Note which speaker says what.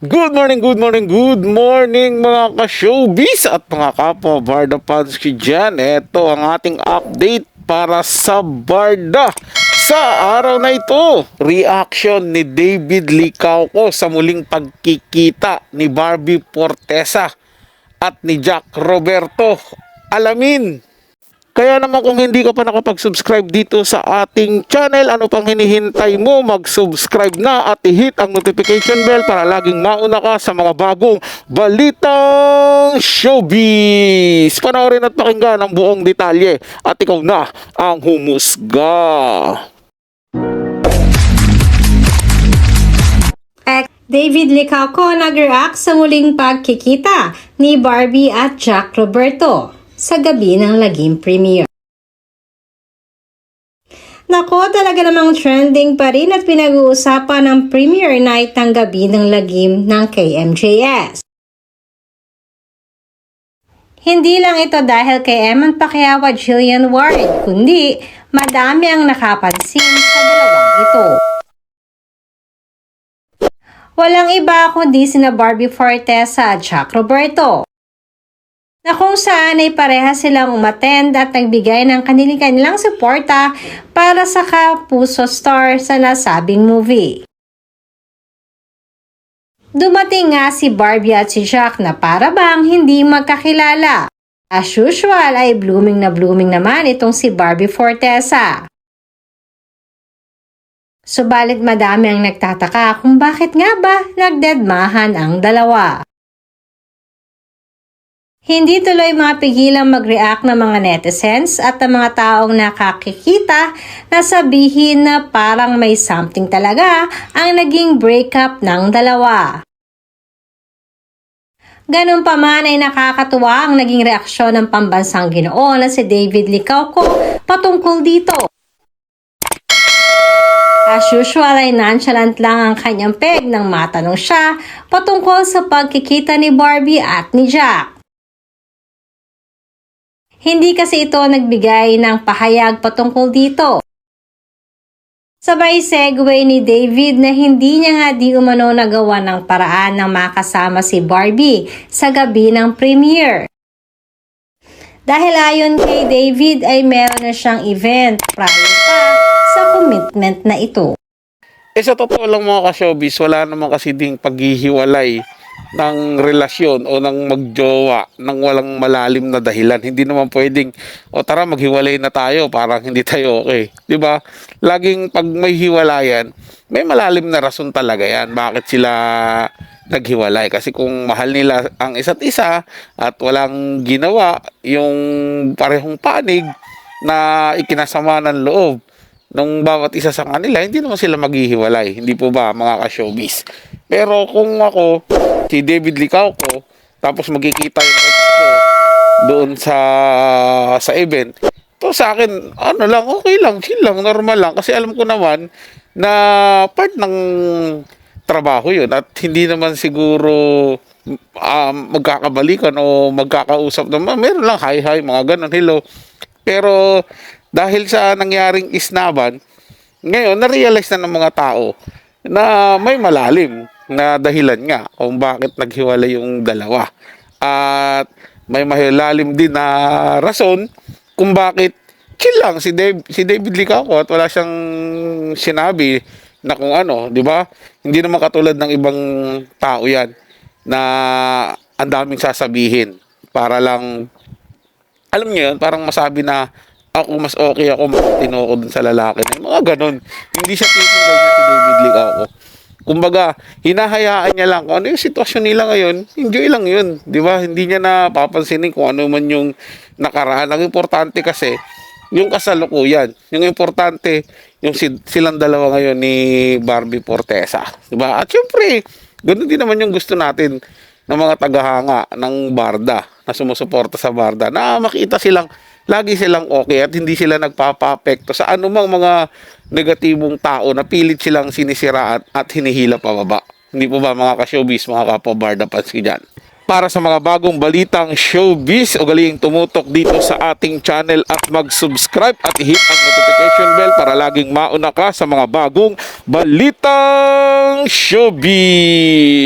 Speaker 1: Good morning mga ka-showbiz at mga kapwa Barda fans ko dyan. Ito ang ating update para sa Barda sa araw na ito. Reaction ni David Licauco sa muling pagkikita ni Barbie Fortesa at ni Jack Roberto. Alamin! Kaya naman kung hindi ka pa nakapag-subscribe dito sa ating channel, ano pang hinihintay mo? Mag-subscribe na at i-hit ang notification bell para laging mauna ka sa mga bagong balitang showbiz. Panoorin at pakinggan ang buong detalye at ikaw na ang humusga.
Speaker 2: David Licauco nag-react sa muling pagkikita ni Barbie at Jack Roberto sa gabi ng Lagim premiere. Nako, talaga namang trending pa rin at pinag-uusapan ng premiere night ng gabi ng Lagim ng KMJS. Hindi lang ito dahil kay Eman Pacquiao at Jillian Ward, kundi madami ang nakapansin sa dalawang ito. Walang iba kundi sina Barbie Fortesa at Jack Roberto, na kung saan ay parehas silang umattend at nagbigay ng kanilang suporta para sa kapuso star sa nasabing movie. Dumating nga si Barbie at si Jack na para bang hindi magkakilala. As usual ay blooming naman itong si Barbie Fortesa. Subalit madami ang nagtataka kung bakit nga ba nagdedmahan ang dalawa. Hindi tuloy mapigilang mag-react ng mga netizens at ng mga taong nakakikita na sabihin na parang may something talaga ang naging breakup ng dalawa. Ganun pa man ay nakakatuwa ang naging reaksyon ng pambansang Ginoo na si David Licauco patungkol dito. As usual ay nonchalant lang ang kanyang peg nang matanong siya patungkol sa pagkikita ni Barbie at ni Jack. Hindi kasi ito nagbigay ng pahayag patungkol dito. Sabay segue ni David na hindi niya nga di umano nagawa ng paraan ng makasama si Barbie sa gabi ng premiere. Dahil ayon kay David ay meron na siyang event prior pa sa commitment na ito.
Speaker 1: Sa totoo lang mga ka-showbiz, wala naman kasi ding paghihiwalay ng relasyon o ng magjowa ng walang malalim na dahilan. Hindi naman pwedeng, tara maghiwalay na tayo, parang hindi tayo okay. 'Di ba? Laging pag may hiwalayan, may malalim na rason talaga 'yan. Bakit sila naghiwalay? Kasi kung mahal nila ang isa't isa at walang ginawa yung parehong panig na ikinasama ng loob ng bawat isa sa kanila, hindi naman sila maghihiwalay. Hindi po ba mga ka-showbiz? Pero kung ako, si David Licauco, tapos magkikita yung ex ko doon sa event, to sa akin, ano lang, okay lang, chill lang, normal lang. Kasi alam ko naman na part ng trabaho yun at hindi naman siguro magkakabalikan o magkakausap naman. Meron lang hi, mga ganun, hello. Pero dahil sa nangyaring isnaban, ngayon na-realize na ng mga tao na may malalim na dahilan nga kung bakit naghiwalay yung dalawa. At may malalim din na rason kung bakit chill lang si David Licauco at wala siyang sinabi na kung ano, di ba? Hindi naman katulad ng ibang tao yan na ang daming sasabihin para lang, alam niyo yun, parang masabi na ako mas okay ako, matino ko dun sa lalaki na mga ganun. Hindi siya tipong ganyan si David Licauco. Kumbaga, hinahayaan niya lang kung ano yung sitwasyon nila ngayon, enjoy lang yun. Di ba? Hindi niya na papansinin kung ano man yung nakaraan. Ang importante kasi, yung kasalukuyan. Yung importante, yung silang dalawa ngayon ni Barbie Fortesa. Di ba? At syempre, ganun din naman yung gusto natin ng mga tagahanga ng Barda na sumusuporta sa Barda na makita silang lagi silang okay at hindi sila nagpapa-apekto sa anumang mga negatibong tao na pilit silang sinisiraan at hinihila pababa. Hindi po ba mga ka-showbiz, mga kapwa Barda fans ko dyan? para sa mga bagong balitang showbiz. Ugaling tumutok dito sa ating channel at mag-subscribe at i-hit ang notification bell para laging mauna ka sa mga bagong balitang showbiz.